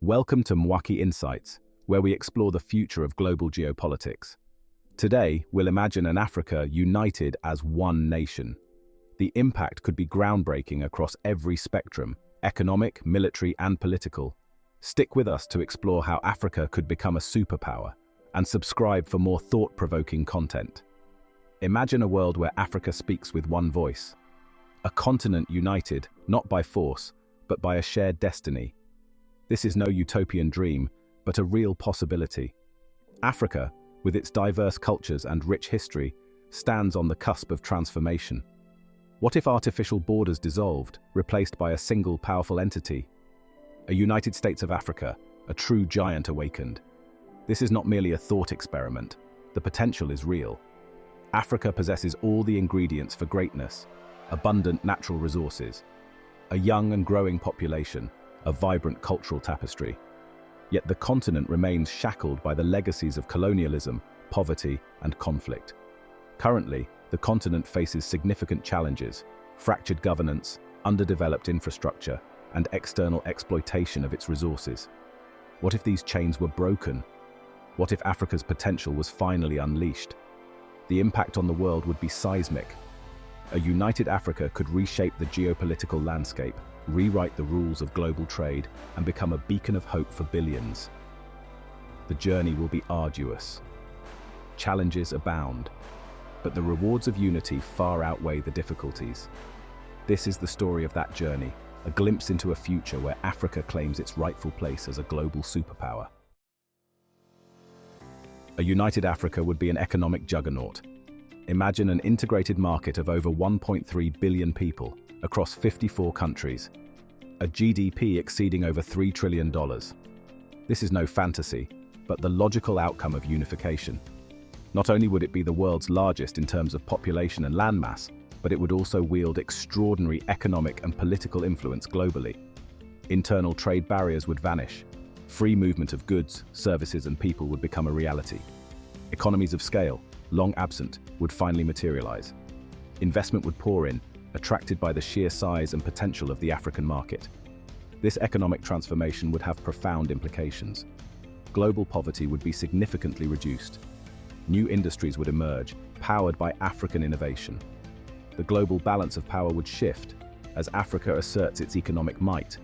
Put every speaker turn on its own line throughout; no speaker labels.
Welcome to Mwaki Insights, where we explore the future of global geopolitics. Today, we'll imagine an Africa united as one nation. The impact could be groundbreaking across every spectrum, economic, military, and political. Stick with us to explore how Africa could become a superpower, and subscribe for more thought-provoking content. Imagine a world where Africa speaks with one voice. A continent united, not by force, but by a shared destiny. This is no utopian dream, but a real possibility. Africa, with its diverse cultures and rich history, stands on the cusp of transformation. What if artificial borders dissolved, replaced by a single powerful entity? A United States of Africa, a true giant awakened. This is not merely a thought experiment. The potential is real. Africa possesses all the ingredients for greatness: abundant natural resources, a young and growing population, a vibrant cultural tapestry. Yet the continent remains shackled by the legacies of colonialism, poverty, and conflict. Currently, the continent faces significant challenges: fractured governance, underdeveloped infrastructure, and external exploitation of its resources. What if these chains were broken? What if Africa's potential was finally unleashed? The impact on the world would be seismic. A united Africa could reshape the geopolitical landscape, rewrite the rules of global trade, and become a beacon of hope for billions. The journey will be arduous. Challenges abound, but the rewards of unity far outweigh the difficulties. This is the story of that journey, a glimpse into a future where Africa claims its rightful place as a global superpower. A united Africa would be an economic juggernaut. Imagine an integrated market of over 1.3 billion people across 54 countries, a GDP exceeding over $3 trillion. This is no fantasy, but the logical outcome of unification. Not only would it be the world's largest in terms of population and landmass, but it would also wield extraordinary economic and political influence globally. Internal trade barriers would vanish. Free movement of goods, services, and people would become a reality. Economies of scale, long absent, would finally materialize. Investment would pour in, attracted by the sheer size and potential of the African market. This economic transformation would have profound implications. Global poverty would be significantly reduced. New industries would emerge, powered by African innovation. The global balance of power would shift as Africa asserts its economic might.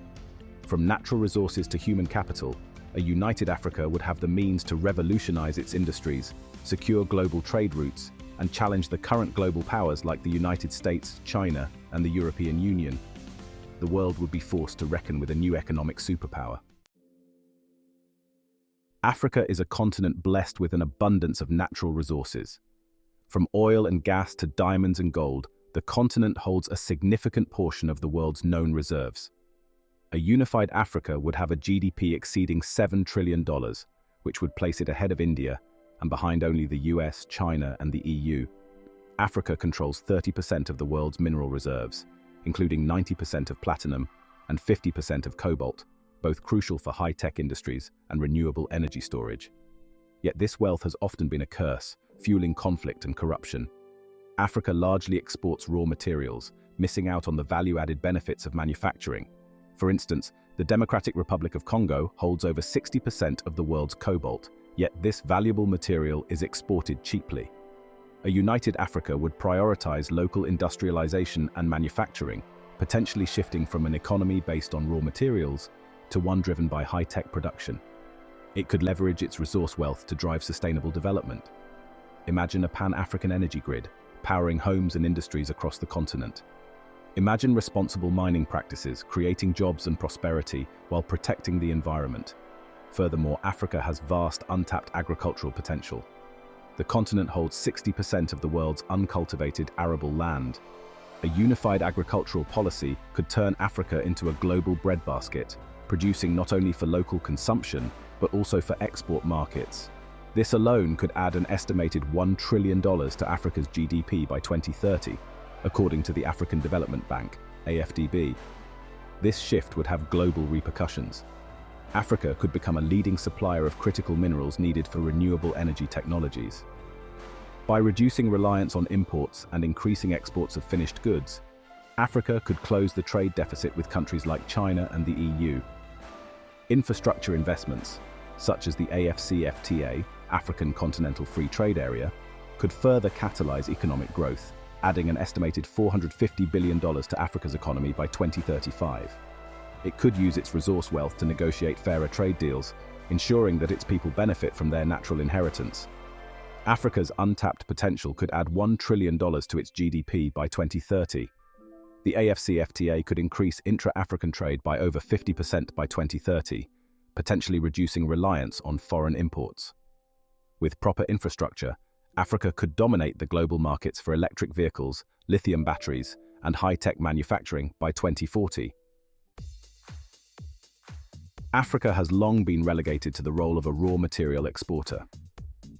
From natural resources to human capital, a united Africa would have the means to revolutionize its industries, secure global trade routes, and challenge the current global powers like the United States, China, and the European Union. The world would be forced to reckon with a new economic superpower. Africa is a continent blessed with an abundance of natural resources. From oil and gas to diamonds and gold, the continent holds a significant portion of the world's known reserves. A unified Africa would have a GDP exceeding $7 trillion, which would place it ahead of India and behind only the US, China, and the EU. Africa controls 30% of the world's mineral reserves, including 90% of platinum and 50% of cobalt, both crucial for high-tech industries and renewable energy storage. Yet this wealth has often been a curse, fueling conflict and corruption. Africa largely exports raw materials, missing out on the value-added benefits of manufacturing. For instance, the Democratic Republic of Congo holds over 60% of the world's cobalt, yet this valuable material is exported cheaply. A united Africa would prioritize local industrialization and manufacturing, potentially shifting from an economy based on raw materials to one driven by high-tech production. It could leverage its resource wealth to drive sustainable development. Imagine a Pan-African energy grid, powering homes and industries across the continent. Imagine responsible mining practices, creating jobs and prosperity while protecting the environment. Furthermore, Africa has vast untapped agricultural potential. The continent holds 60% of the world's uncultivated arable land. A unified agricultural policy could turn Africa into a global breadbasket, producing not only for local consumption, but also for export markets. This alone could add an estimated $1 trillion to Africa's GDP by 2030, according to the African Development Bank, AfDB. This shift would have global repercussions. Africa could become a leading supplier of critical minerals needed for renewable energy technologies. By reducing reliance on imports and increasing exports of finished goods, Africa could close the trade deficit with countries like China and the EU. Infrastructure investments, such as the AfCFTA, African Continental Free Trade Area, could further catalyze economic growth, adding an estimated $450 billion to Africa's economy by 2035. It could use its resource wealth to negotiate fairer trade deals, ensuring that its people benefit from their natural inheritance. Africa's untapped potential could add $1 trillion to its GDP by 2030. The AfCFTA could increase intra-African trade by over 50% by 2030, potentially reducing reliance on foreign imports. With proper infrastructure, Africa could dominate the global markets for electric vehicles, lithium batteries, and high-tech manufacturing by 2040. Africa has long been relegated to the role of a raw material exporter.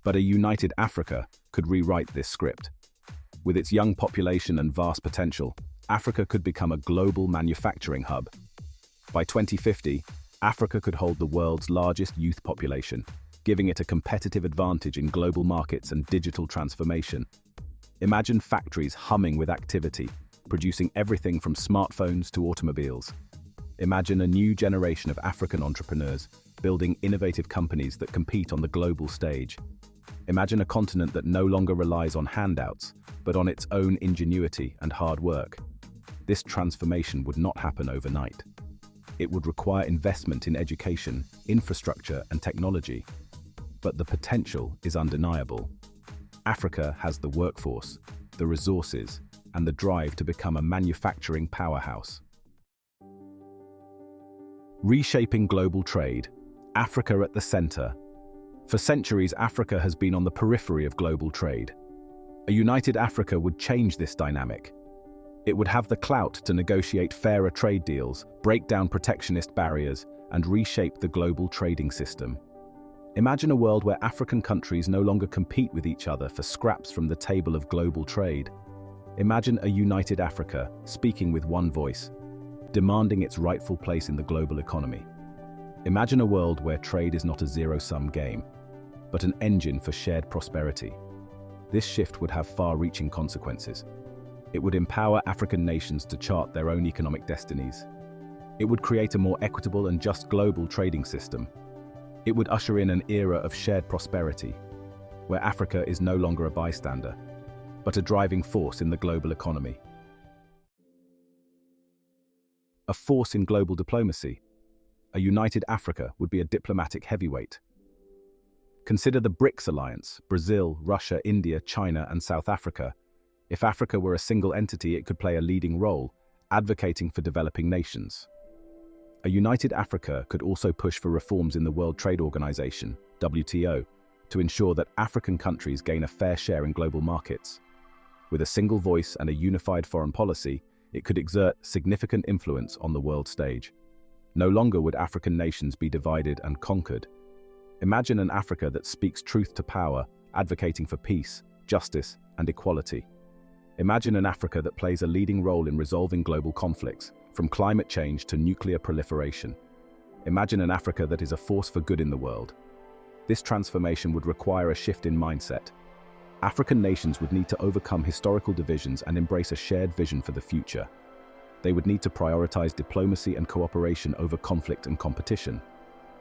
But a united Africa could rewrite this script. With its young population and vast potential, Africa could become a global manufacturing hub. By 2050, Africa could hold the world's largest youth population, giving it a competitive advantage in global markets and digital transformation. Imagine factories humming with activity, producing everything from smartphones to automobiles. Imagine a new generation of African entrepreneurs building innovative companies that compete on the global stage. Imagine a continent that no longer relies on handouts, but on its own ingenuity and hard work. This transformation would not happen overnight. It would require investment in education, infrastructure, and technology. But the potential is undeniable. Africa has the workforce, the resources, and the drive to become a manufacturing powerhouse. Reshaping global trade, Africa at the center. For centuries, Africa has been on the periphery of global trade. A united Africa would change this dynamic. It would have the clout to negotiate fairer trade deals, break down protectionist barriers, and reshape the global trading system. Imagine a world where African countries no longer compete with each other for scraps from the table of global trade. Imagine a united Africa speaking with one voice, demanding its rightful place in the global economy. Imagine a world where trade is not a zero-sum game, but an engine for shared prosperity. This shift would have far-reaching consequences. It would empower African nations to chart their own economic destinies. It would create a more equitable and just global trading system. It would usher in an era of shared prosperity, where Africa is no longer a bystander, but a driving force in the global economy. A force in global diplomacy. A united Africa would be a diplomatic heavyweight. Consider the BRICS alliance: Brazil, Russia, India, China, and South Africa. If Africa were a single entity, it could play a leading role, advocating for developing nations. A united Africa could also push for reforms in the World Trade Organization, WTO, to ensure that African countries gain a fair share in global markets. With a single voice and a unified foreign policy, it could exert significant influence on the world stage. No longer would African nations be divided and conquered. Imagine an Africa that speaks truth to power, advocating for peace, justice, and equality. Imagine an Africa that plays a leading role in resolving global conflicts, from climate change to nuclear proliferation. Imagine an Africa that is a force for good in the world. This transformation would require a shift in mindset. African nations would need to overcome historical divisions and embrace a shared vision for the future. They would need to prioritize diplomacy and cooperation over conflict and competition.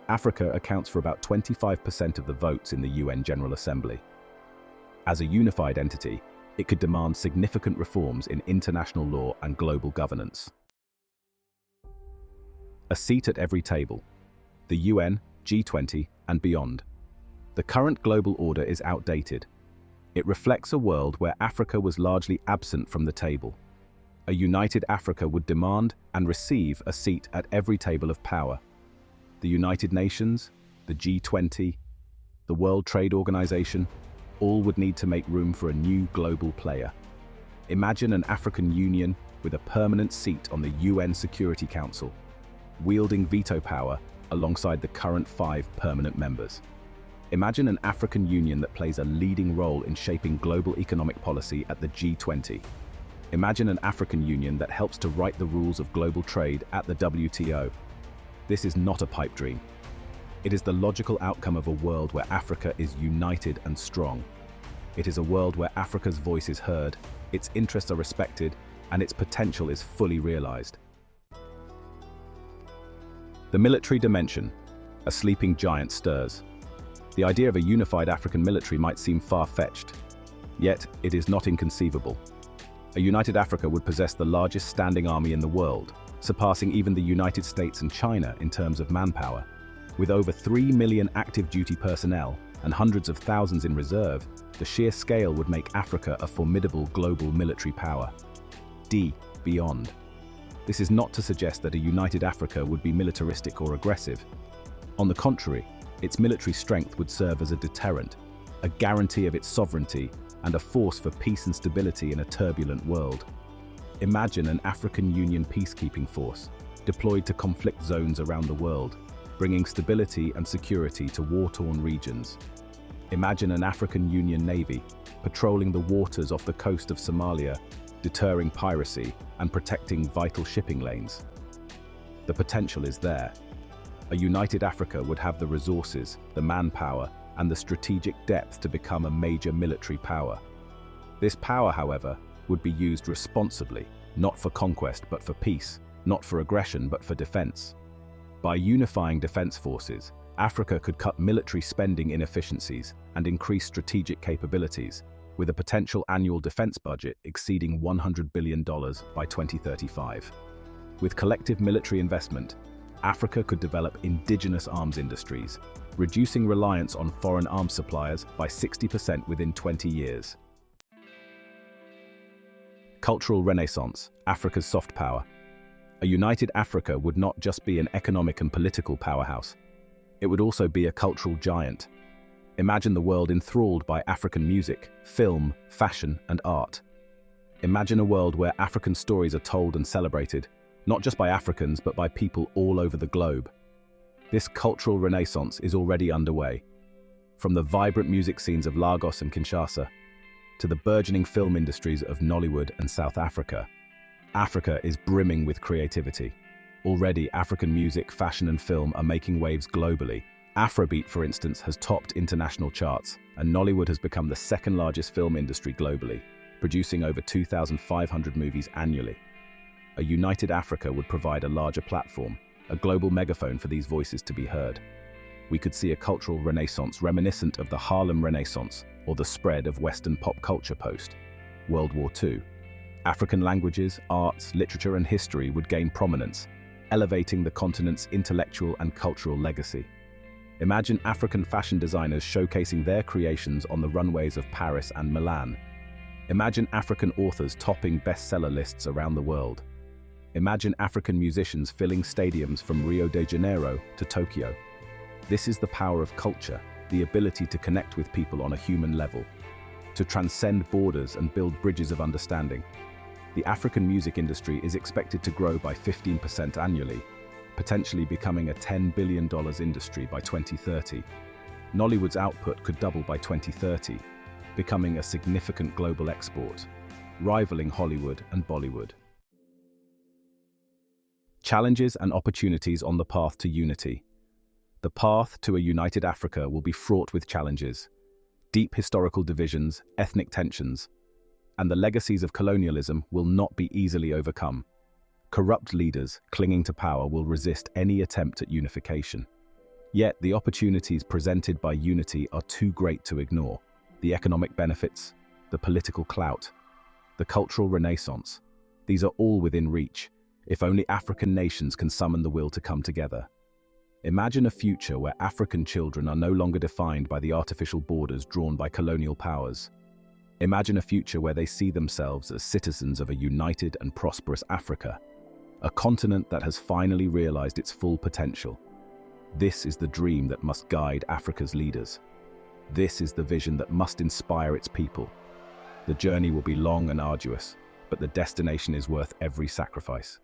Africa accounts for about 25% of the votes in the UN General Assembly. As a unified entity, it could demand significant reforms in international law and global governance. A seat at every table. The UN, G20, and beyond. The current global order is outdated. It reflects a world where Africa was largely absent from the table. A united Africa would demand and receive a seat at every table of power. The United Nations, the G20, the World Trade Organization, all would need to make room for a new global player. Imagine an African Union with a permanent seat on the UN Security Council, wielding veto power alongside the current 5 permanent members. Imagine an African Union that plays a leading role in shaping global economic policy at the G20. Imagine an African Union that helps to write the rules of global trade at the WTO. This is not a pipe dream. It is the logical outcome of a world where Africa is united and strong. It is a world where Africa's voice is heard, its interests are respected, and its potential is fully realized. The military dimension. A sleeping giant stirs. The idea of a unified African military might seem far-fetched, yet it is not inconceivable. A united Africa would possess the largest standing army in the world, surpassing even the United States and China in terms of manpower. With over 3 million active duty personnel and hundreds of thousands in reserve, the sheer scale would make Africa a formidable global military power. Beyond. This is not to suggest that a united Africa would be militaristic or aggressive. On the contrary, its military strength would serve as a deterrent, a guarantee of its sovereignty, and a force for peace and stability in a turbulent world. Imagine an African Union peacekeeping force, deployed to conflict zones around the world, bringing stability and security to war-torn regions. Imagine an African Union Navy, patrolling the waters off the coast of Somalia, deterring piracy and protecting vital shipping lanes. The potential is there. A united Africa would have the resources, the manpower, and the strategic depth to become a major military power. This power, however, would be used responsibly, not for conquest but for peace, not for aggression but for defense. By unifying defense forces, Africa could cut military spending inefficiencies and increase strategic capabilities, with a potential annual defense budget exceeding $100 billion by 2035. With collective military investment, Africa could develop indigenous arms industries, reducing reliance on foreign arms suppliers by 60% within 20 years. Cultural renaissance, Africa's soft power. A united Africa would not just be an economic and political powerhouse. It would also be a cultural giant. Imagine the world enthralled by African music, film, fashion, and art. Imagine a world where African stories are told and celebrated, not just by Africans but by people all over the globe. This cultural renaissance is already underway. From the vibrant music scenes of Lagos and Kinshasa, to the burgeoning film industries of Nollywood and South Africa, Africa is brimming with creativity. Already, African music, fashion, and film are making waves globally. Afrobeat, for instance, has topped international charts, and Nollywood has become the second largest film industry globally, producing over 2,500 movies annually. A united Africa would provide a larger platform, a global megaphone for these voices to be heard. We could see a cultural renaissance reminiscent of the Harlem Renaissance or the spread of Western pop culture post-World War II. African languages, arts, literature, and history would gain prominence, elevating the continent's intellectual and cultural legacy. Imagine African fashion designers showcasing their creations on the runways of Paris and Milan. Imagine African authors topping bestseller lists around the world. Imagine African musicians filling stadiums from Rio de Janeiro to Tokyo. This is the power of culture, the ability to connect with people on a human level, to transcend borders and build bridges of understanding. The African music industry is expected to grow by 15% annually, potentially becoming a $10 billion industry by 2030. Nollywood's output could double by 2030, becoming a significant global export, rivaling Hollywood and Bollywood. Challenges and opportunities on the path to unity. The path to a united Africa will be fraught with challenges, deep historical divisions, ethnic tensions, and the legacies of colonialism will not be easily overcome. Corrupt leaders clinging to power will resist any attempt at unification. Yet the opportunities presented by unity are too great to ignore. The economic benefits, the political clout, the cultural renaissance, these are all within reach, if only African nations can summon the will to come together. Imagine a future where African children are no longer defined by the artificial borders drawn by colonial powers. Imagine a future where they see themselves as citizens of a united and prosperous Africa, a continent that has finally realized its full potential. This is the dream that must guide Africa's leaders. This is the vision that must inspire its people. The journey will be long and arduous, but the destination is worth every sacrifice.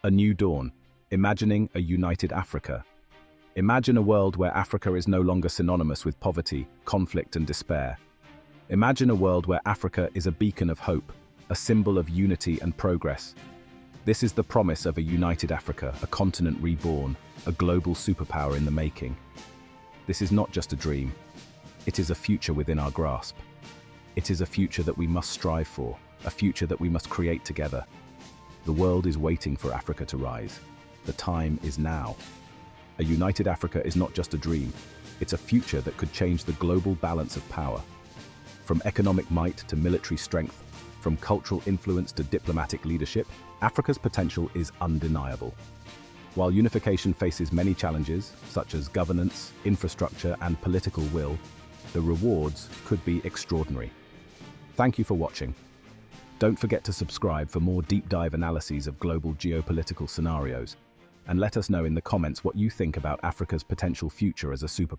A new dawn. Imagining a united Africa. Imagine a world where Africa is no longer synonymous with poverty, conflict, and despair. Imagine a world where Africa is a beacon of hope, a symbol of unity and progress. This is the promise of a united Africa, a continent reborn, a global superpower in the making. This is not just a dream. It is a future within our grasp. It is a future that we must strive for, a future that we must create together. The world is waiting for Africa to rise. The time is now. A united Africa is not just a dream, it's a future that could change the global balance of power. From economic might to military strength, from cultural influence to diplomatic leadership, Africa's potential is undeniable. While unification faces many challenges, such as governance, infrastructure, and political will, the rewards could be extraordinary. Thank you for watching. Don't forget to subscribe for more deep dive analyses of global geopolitical scenarios, and let us know in the comments what you think about Africa's potential future as a superpower.